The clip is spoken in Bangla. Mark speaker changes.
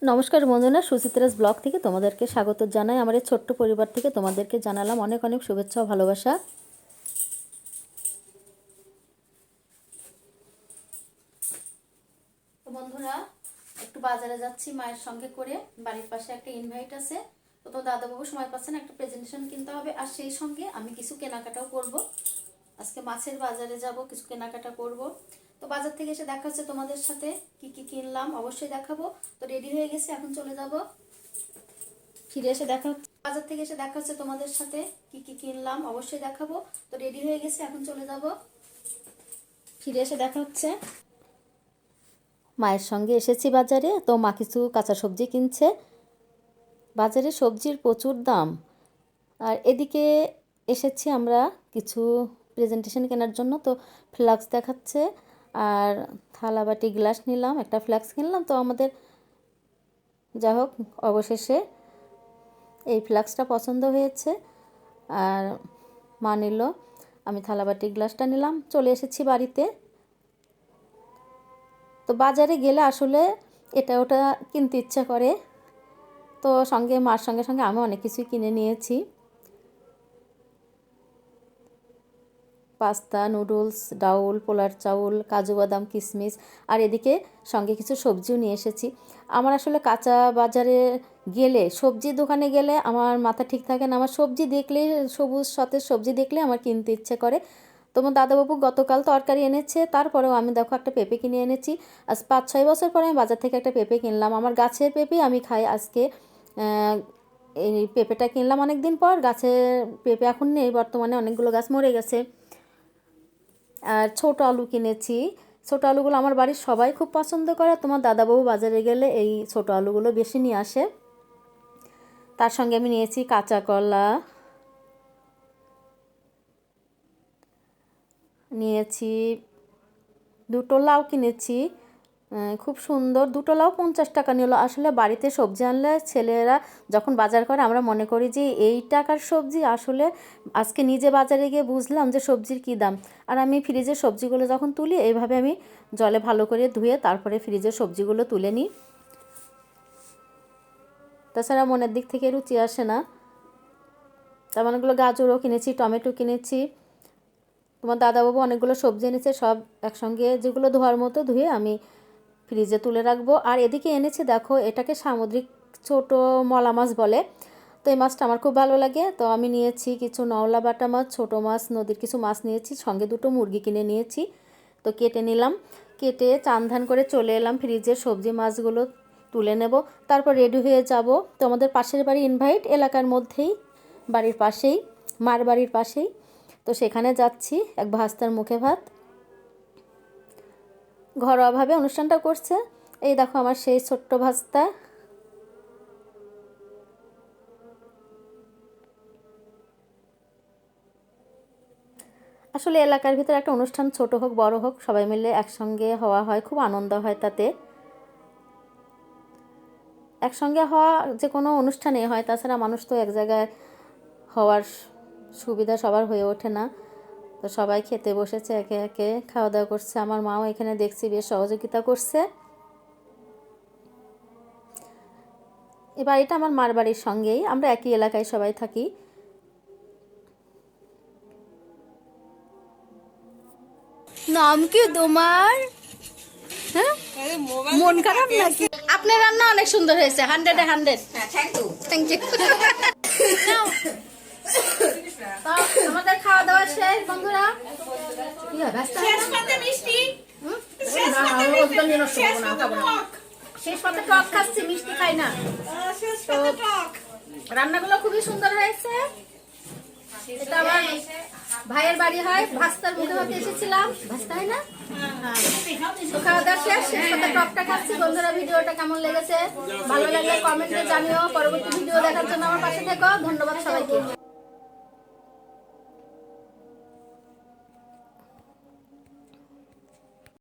Speaker 1: নমস্কার বন্ধুরা, সুচিত্রাস ব্লগ থেকে তোমাদেরকে স্বাগত জানাই। আমার এই ছোট্ট পরিবার থেকে তোমাদেরকে জানালাম অনেক অনেক শুভেচ্ছা ও ভালোবাসা। তো বন্ধুরা, একটু বাজারে যাচ্ছি মায়ের সঙ্গে করে। বাড়ির পাশে একটা ইনভাইট আছে, তো দাদাবাবু সময় পাচ্ছে না, একটা প্রেজেন্টেশন কিনতে হবে, আর সেই সঙ্গে আমি কিছু কেনাকাটাও করব। আজকে মাছের বাজারে যাব, কিছু কেনাকাটা করব। তো বাজার থেকে এসে দেখা হচ্ছে তোমাদের সাথে। কি কি কিনলাম অবশ্যই দেখাবো। তো রেডি হয়ে গেছি, এখন চলে যাব। ফিরে এসে দেখা হচ্ছে, বাজার থেকে এসে দেখা হচ্ছে তোমাদের সাথে। কি কি কিনলাম অবশ্যই দেখাবো। তো রেডি হয়ে গেছি, এখন চলে যাব। ফিরে এসে দেখা হচ্ছে। মায়ের সঙ্গে এসেছি বাজারে, তো মা কিছু কাঁচা সবজি কিনছে। বাজারে সবজির প্রচুর দাম। আর এদিকে এসেছি আমরা কিছু প্রেজেন্টেশন কেনার জন্য। তো ফ্লাক্স দেখাচ্ছে, আর থালা বাটি গ্লাস নিলাম, একটা ফ্লাক্স কিনলাম। তো আমাদের যাই হোক অবশেষে এই ফ্লাক্সটা পছন্দ হয়েছে, আর মা নিল, আমি থালাবাটি গ্লাসটা নিলাম। চলে এসেছি বাড়িতে। তো বাজারে গেলে আসলে এটা ওটা কিনতে ইচ্ছা করে, তো সঙ্গে মার সঙ্গে সঙ্গে আমি অনেক কিছুই কিনে নিয়েছি। পাস্তা, নুডলস, ডাউল, পোলার চাউল, কাজু বাদাম, কিশমিশ, আর এদিকে সঙ্গে কিছু সবজিও নিয়ে এসেছি। আমার আসলে কাঁচা বাজারে গেলে, সবজির দোকানে গেলে আমার মাথা ঠিক থাকে না। আমার সবজি দেখলে, সবুজ সতেজ সবজি দেখলে আমার কিনতে ইচ্ছে করে। তোমার দাদাবাবু গতকাল তরকারি এনেছে, তারপরেও আমি দেখো একটা পেঁপে কিনে এনেছি। আজ 5-6 বছর পরে আমি বাজার থেকে একটা পেঁপে কিনলাম। আমার গাছের পেঁপে আমি খাই। আজকে এই পেঁপেটা কিনলাম অনেক দিন পর। গাছের পেঁপে এখন নেই, বর্তমানে অনেকগুলো গাছ মরে গেছে। আর ছোটো আলু কিনেছি। ছোটো আলুগুলো আমার বাড়ির সবাই খুব পছন্দ করে। তোমার দাদাবাবু বাজারে গেলে এই ছোটো আলুগুলো বেশি নিয়ে আসে। তার সঙ্গে আমি নিয়েছি কাঁচা কলা, নিয়েছি দুটো লাউ কিনেছি। খুব সুন্দর, দুটো লাউ 50 টাকা নিল। আসলে বাড়িতে সবজি আনলে ছেলেরা যখন বাজার করে আমরা মনে করি যে এই টাকার সবজি, আসলে আজকে নিজে বাজারে গিয়ে বুঝলাম যে সবজির কী দাম। আর আমি ফ্রিজের সবজিগুলো যখন তুলি, এইভাবে আমি জলে ভালো করে ধুয়ে তারপরে ফ্রিজের সবজিগুলো তুলে নিই, তাছাড়া মনের দিক থেকে রুচি আসে না। তার অনেকগুলো গাজরও কিনেছি, টমেটো কিনেছি। তোমার দাদাবাবু অনেকগুলো সবজি এনেছে, সব একসঙ্গে যেগুলো ধোয়ার মতো ধুয়ে আমি ফ্রিজে তুলে রাখবো। আর এদিকে এনেছি দেখো, এটাকে সামুদ্রিক ছোট মলা মাছ বলে। তো এই মাছটা আমার খুব ভালো লাগে। তো আমি নিয়েছি কিছু নওলা বাটা মাছ, ছোটো মাছ, নদীর কিছু মাছ নিয়েছি, সঙ্গে দুটো মুরগি কিনে নিয়েছি। তো কেটে নিলাম, কেটে চান ধান করে চলে এলাম ফ্রিজের সবজি মাছগুলো তুলে নেব, তারপর রেডি হয়ে যাব। তো আমাদের পাশের বাড়ি ইনভাইট, এলাকার মধ্যেই, বাড়ির পাশেই, মার বাড়ির পাশেই। তো সেখানে যাচ্ছি, এক ভাস্তার মুখে ভাত, ঘরোয়াভাবে অনুষ্ঠানটা করছে। এই দেখো আমার সেই ছোট্ট ভাস্তা। আসলে এলাকার ভিতরে একটা অনুষ্ঠান, ছোট হোক বড় হোক, সবাই মিলে একসঙ্গে হওয়া হয়, খুব আনন্দ হয় তাতে। একসঙ্গে হওয়া যে কোনো অনুষ্ঠানে হয়, তাছাড়া মানুষ তো এক জায়গায় হওয়ার সুবিধা সবার হয়ে ওঠে না। তো সবাই খেতে বসেছে, একে একে খাওয়া দাওয়া করছে। আমার মাও এখানে দেখছি বেশ সহযোগিতা করছে। এই বাড়িটা আমার মার বাড়ির সঙ্গেই, আমরা একই এলাকায় সবাই থাকি।
Speaker 2: নাম কি তোমার? হ্যাঁ, মন খারাপ নাকি? আপনার রান্না অনেক সুন্দর হয়েছে, 100-এ 100। Thank you.
Speaker 1: আমাদের খাওয়া দাওয়া শেষ বন্ধুরা। শেষ পাতে টক খাচ্ছি, মিষ্টি খাই না। তো রান্নাগুলো খুবই সুন্দর হয়েছে। এটা আমার ভাইয়ের বাড়ি হয়, ভাস্তার মুখে হতে এসেছিলাম। ভাস্তা হয় না? তো খাওয়া দাওয়া শেষ, শেষ পাতে টকটা খাচ্ছি। বন্ধুরা, ভিডিওটা কেমন লেগেছে ভালো লাগলে কমেন্টে জানিও। পরবর্তী ভিডিও দেখার জন্য আমার পাশে থেকো। ধন্যবাদ সবাইকে।